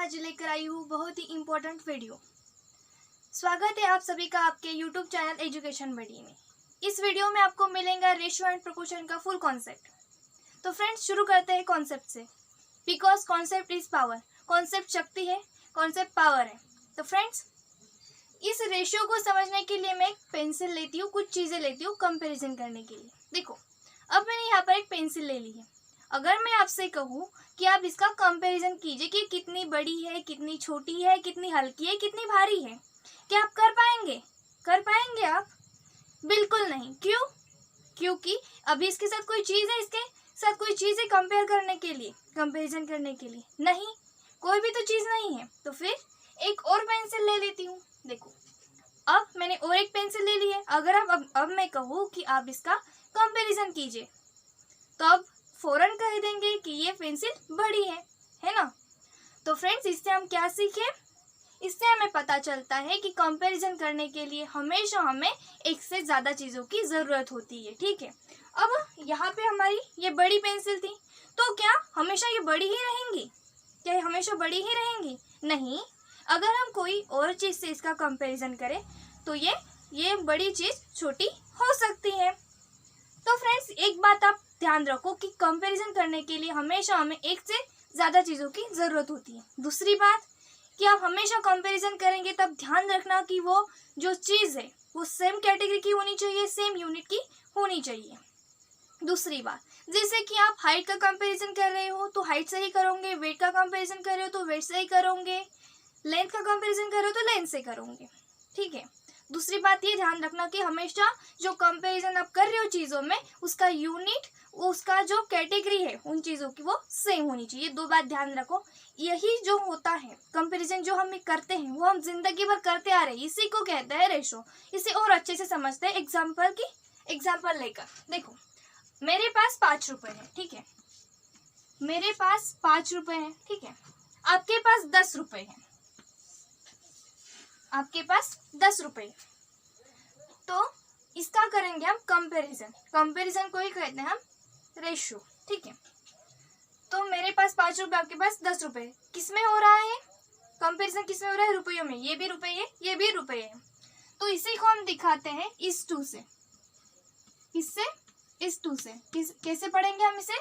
आज लेकर आई हूँ बहुत ही इम्पोर्टेंट वीडियो। स्वागत है आप सभी का आपके YouTube चैनल एजुकेशन बडी में। इस वीडियो में आपको मिलेगा रेशियो एंड प्रोपोर्शन का फुल कॉन्सेप्ट। तो फ्रेंड्स शुरू करते हैं कॉन्सेप्ट से। Because concept is power, concept शक्ति है, कॉन्सेप्ट पावर है। तो फ्रेंड्स इस रेशियो को समझने के लिए मैं एक पेंसिल लेती हूँ, कुछ चीज़ें लेती हूँ कंपेरिजन करने के लिए। देखो अब मैंने यहाँ पर एक पेंसिल ले ली है। अगर मैं आपसे कहूँ कि आप इसका कंपैरिजन कीजिए कि कितनी बड़ी है, कितनी छोटी है, कितनी हल्की है, कितनी भारी है, क्या आप कर पाएंगे? कर पाएंगे आप? बिल्कुल नहीं। क्यों? क्योंकि अभी इसके साथ कोई चीज़ है, इसके साथ कोई चीज़ है कंपेयर करने के लिए, कंपैरिजन करने के लिए? नहीं, कोई भी तो चीज़ नहीं है। तो फिर एक और पेंसिल ले लेती हूँ। देखो अब मैंने और एक पेंसिल ले ली है। अगर आप अब मैं कहूँ कि आप इसका कंपैरिजन कीजिए तो अब फौरन कह देंगे कि ये पेंसिल बड़ी है ना। तो फ्रेंड्स इससे हम क्या सीखे? इससे हमें पता चलता है कि कंपैरिजन करने के लिए हमेशा हमें एक से ज़्यादा चीज़ों की ज़रूरत होती है। ठीक है, अब यहाँ पे हमारी ये बड़ी पेंसिल थी, तो क्या हमेशा ये बड़ी ही रहेंगी? क्या ये हमेशा बड़ी ही रहेंगी? नहीं। अगर हम कोई और चीज़ से इसका कंपैरिजन करें तो ये बड़ी चीज़ छोटी हो सकती है। तो फ्रेंड्स एक बात आप ध्यान रखो कि कंपैरिजन करने के लिए हमेशा हमें एक से ज़्यादा चीज़ों की ज़रूरत होती है। दूसरी बात कि आप हमेशा कंपैरिजन करेंगे तब ध्यान रखना कि वो जो चीज़ है वो सेम कैटेगरी की होनी चाहिए, सेम यूनिट की होनी चाहिए। दूसरी बात, जैसे कि आप हाइट का कंपैरिजन कर रहे हो तो हाइट से ही करोगे, वेट का कंपैरिजन कर रहे हो तो वेट से ही करोगे, लेंथ का कंपैरिजन कर रहे हो तो लेंथ से करोगे। ठीक है। दूसरी बात ये ध्यान रखना कि हमेशा जो कंपैरिजन आप कर रहे हो चीज़ों में, उसका यूनिट, उसका जो कैटेगरी है उन चीज़ों की वो सेम होनी चाहिए। दो बात ध्यान रखो। यही जो होता है कंपैरिजन जो हम करते हैं वो हम जिंदगी भर करते आ रहे हैं, इसी को कहते हैं रेशो। इसे और अच्छे से समझते हैं एग्जाम्पल लेकर। देखो मेरे पास 5 रुपए है, ठीक है, मेरे पास 5 रुपए है, ठीक है, आपके पास 10 रुपए है, आपके पास 10 रुपए। तो इसका करेंगे हम कंपैरिजन। कंपैरिजन को ही कहते हैं हम रेशियो। ठीक है, तो मेरे पास 5 रुपए, आपके पास 10 रुपए, किसमें हो रहा है कंपैरिजन? किसमें हो रहा है? रुपयों में। ये भी रुपए है, ये भी रुपए है। तो इसी को हम दिखाते हैं इस टू से, इससे इस टू से। कैसे पढ़ेंगे हम इसे?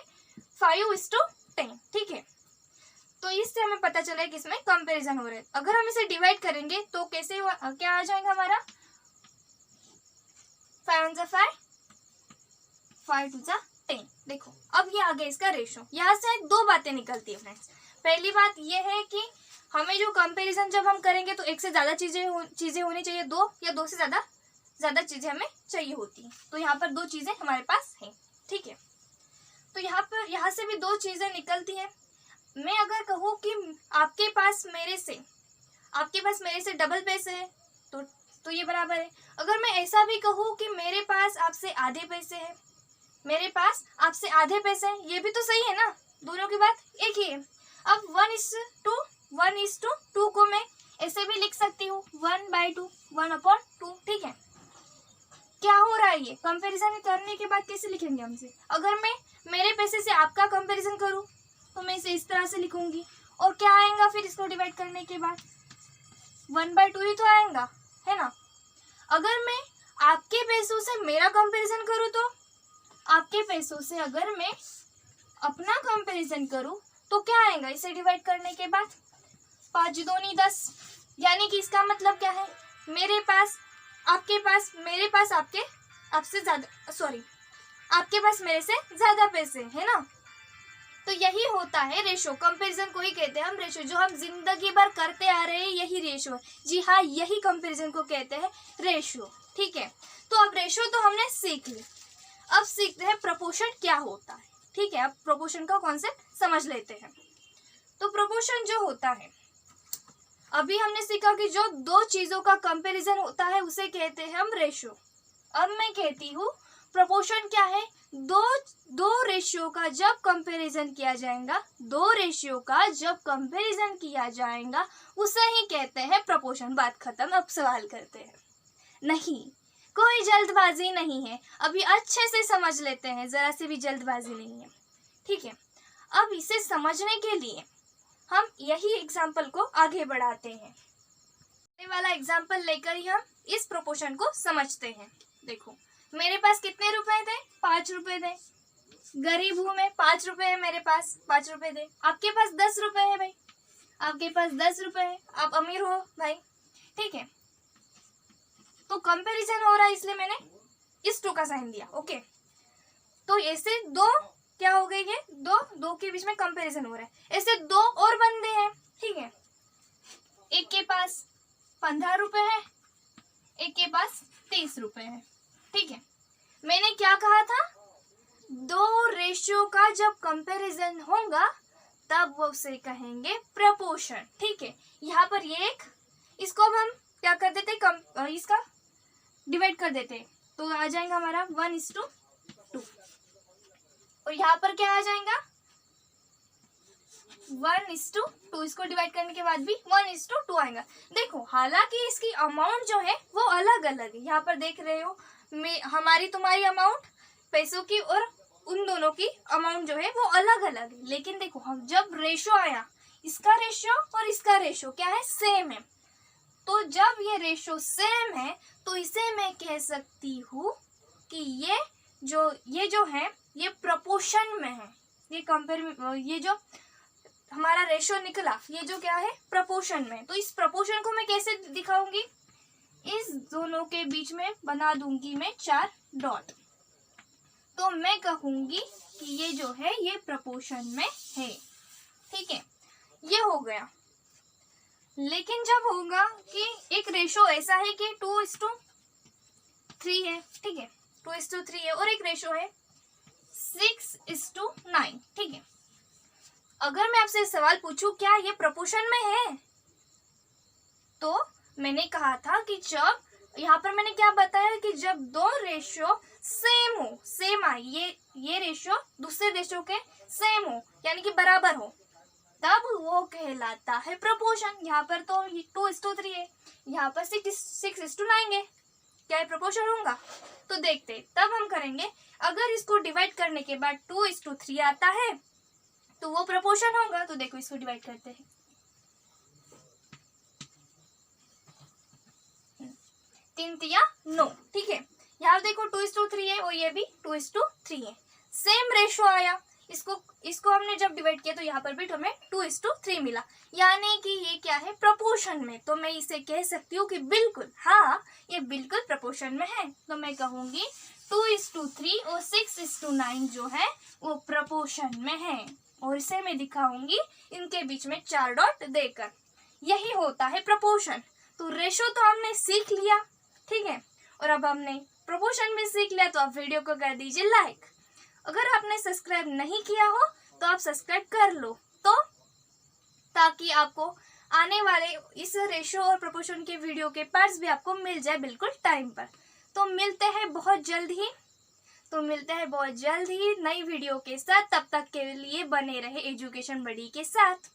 5:10। ठीक है, तो इससे हमें पता चला है कि इसमें कंपैरिजन हो रहा है। अगर हम इसे डिवाइड करेंगे तो कैसे क्या आ जाएगा हमारा? 5 1 5, 5 2 10। देखो अब ये आ गया इसका रेशो। यहाँ से दो बातें निकलती है फ्रेंड्स। पहली बात ये है कि हमें जो कंपैरिजन जब हम करेंगे तो एक से ज्यादा चीजें होनी चाहिए, दो या दो से ज्यादा चीजें हमें चाहिए होती है। तो यहाँ पर दो चीजें हमारे पास हैं। ठीक है, तो यहाँ से भी दो चीजें निकलती है। मैं अगर कहूँ कि आपके पास मेरे से डबल पैसे हैं तो ये बराबर है। अगर मैं ऐसा भी कहूँ कि मेरे पास आपसे आधे पैसे हैं, मेरे पास आपसे आधे पैसे हैं, ये भी तो सही है ना, दोनों की बात एक ही है। अब 1:2 को मैं ऐसे भी लिख सकती हूँ 1/2, 1/2। ठीक है, क्या हो रहा है? ये कंपैरिजन करने के बाद कैसे लिखेंगे हमसे? अगर मैं मेरे पैसे से आपका कंपैरिजन करूँ तो मैं इसे इस तरह से लिखूंगी, और क्या आएगा फिर इसको डिवाइड करने के बाद? 1/2 ही तो आएगा, है ना। अगर मैं आपके पैसों से मेरा कंपैरिजन करूँ तो आपके पैसों से अगर मैं अपना कंपैरिजन करूँ तो क्या आएगा इसे डिवाइड करने के बाद? 5 दूनी 10। यानी कि इसका मतलब क्या है? मेरे पास आपके पास, मेरे पास आपसे ज्यादा, सॉरी, आपके पास मेरे से ज्यादा पैसे, है ना। तो यही होता है रेशो। कंपैरिजन को ही कहते हैं हम रेशो। जो हम जिंदगी भर करते आ रहे हैं यही रेशो है। जी हाँ, यही कंपैरिजन को कहते हैं रेशो। ठीक है, तो अब रेशो तो हमने सीख ली। अब सीखते हैं प्रोपोर्शन क्या होता है। ठीक है, अब प्रोपोर्शन का कॉन्सेप्ट समझ लेते हैं। तो प्रोपोर्शन जो होता है, अभी हमने सीखा कि जो दो चीजों का कंपैरिजन होता है उसे कहते हैं हम रेशो। अब मैं कहती हूँ प्रोपोर्शन क्या है? दो रेशियो का जब कंपैरिजन किया जाएगा, उसे ही कहते हैं प्रोपोर्शन। बात खत्म। अब सवाल करते हैं। नहीं, कोई जल्दबाजी नहीं है, अभी अच्छे से समझ लेते हैं, जरा से भी जल्दबाजी नहीं है। ठीक है, अब इसे समझने के लिए हम यही एग्जाम्पल को आगे बढ़ाते हैं। ये वाला एग्जाम्पल लेकर ही हम इस प्रोपोर्शन को समझते हैं। देखो, मेरे पास कितने रुपए थे? 5 रुपए थे। गरीब हूं मैं, 5 रुपए है मेरे पास, 5 रुपए थे। आपके पास 10 रुपए है भाई, आपके पास 10 रुपए है, आप अमीर हो भाई, ठीक है। तो कंपैरिजन हो रहा है इसलिए मैंने इस टू का साइन दिया। ओके, तो ऐसे दो क्या हो गए, ये दो के बीच में कंपैरिजन हो रहा है। ऐसे दो और बंदे हैं, ठीक है। एक के पास 15 रुपए है, एक के पास 30 रुपए है, ठीक है। मैंने क्या कहा था? दो रेशियो का जब कंपैरिजन होगा तब वो उसे कहेंगे प्रपोर्शन, ठीक है। यहाँ पर ये एक, इसको अब हम क्या कर देते, इसका डिवाइड कर देते, तो आ जाएगा हमारा 1:2। और यहाँ पर क्या आ जाएगा 1:2। इसको डिवाइड करने के बाद भी 1:2 आएगा। देखो, हालांकि इसकी अमाउंट जो है वो अलग अलग है। यहाँ पर देख रहे हो, हमारी तुम्हारी अमाउंट पैसों की और उन दोनों की अमाउंट जो है वो अलग अलग है। लेकिन देखो, हम जब रेशो आया, इसका रेशो और इसका रेशो क्या है, सेम है। तो जब ये रेशो सेम है तो इसे मैं कह सकती हूँ कि ये जो है ये प्रपोर्शन में है। ये जो हमारा रेशो निकला, ये जो क्या है, प्रपोर्शन में। तो इस प्रपोर्शन को मैं कैसे दिखाऊंगी? इस दोनों के बीच में बना दूंगी मैं 4 डॉट। तो मैं कहूंगी कि ये जो है ये प्रपोर्शन में है, ठीक है। ये हो गया। लेकिन जब होगा कि एक रेशो ऐसा है कि 2:3 है, ठीक है, 2:3 है, और एक रेशो है 6:9, ठीक है। अगर मैं आपसे सवाल पूछूं क्या ये प्रपोर्शन में है, तो मैंने कहा था कि जब यहाँ पर मैंने क्या बताया कि जब दो रेशियो सेम हो, सेम आए, ये रेशियो दूसरे रेशियो के सेम हो, यानी कि बराबर हो, तब वो कहलाता है प्रपोर्शन। यहाँ पर तो 2:3 है, यहाँ पर 6:9 है। क्या ये प्रपोर्शन होगा? तो देखते, तब हम करेंगे। अगर इसको डिवाइड करने के बाद 2:3 आता है तो वो प्रपोर्शन होगा। तो देखो, इसको डिवाइड करते हैं, 3 तिया 9, ठीक है। यहाँ देखो 2:3 है और ये भी 2:3 है, सेम रेशो आया। इसको हमने जब डिवाइड किया तो यहाँ पर भी हमें 2:3 मिला, यानी कि ये क्या है, प्रपोर्शन में। तो मैं इसे कह सकती हूँ कि बिल्कुल, हाँ, ये बिल्कुल प्रपोर्शन में है। तो मैं कहूंगी 2:3 और 6:9 जो है वो प्रपोर्शन में है। और इसे मैं दिखाऊंगी इनके बीच में 4 डॉट देकर। यही होता है प्रपोर्शन। तो रेशो तो हमने सीख लिया, ठीक है। और अब हमने प्रपोर्शन भी सीख लिया, तो आप वीडियो को कर दीजिए लाइक। अगर आपने सब्सक्राइब नहीं किया हो तो आप सब्सक्राइब कर लो, तो ताकि आपको आने वाले इस रेशो और प्रपोर्शन के वीडियो के पार्ट्स भी आपको मिल जाए बिल्कुल टाइम पर। तो मिलते हैं बहुत जल्द ही नई वीडियो के साथ। तब तक के लिए बने रहे एजुकेशन बडी के साथ।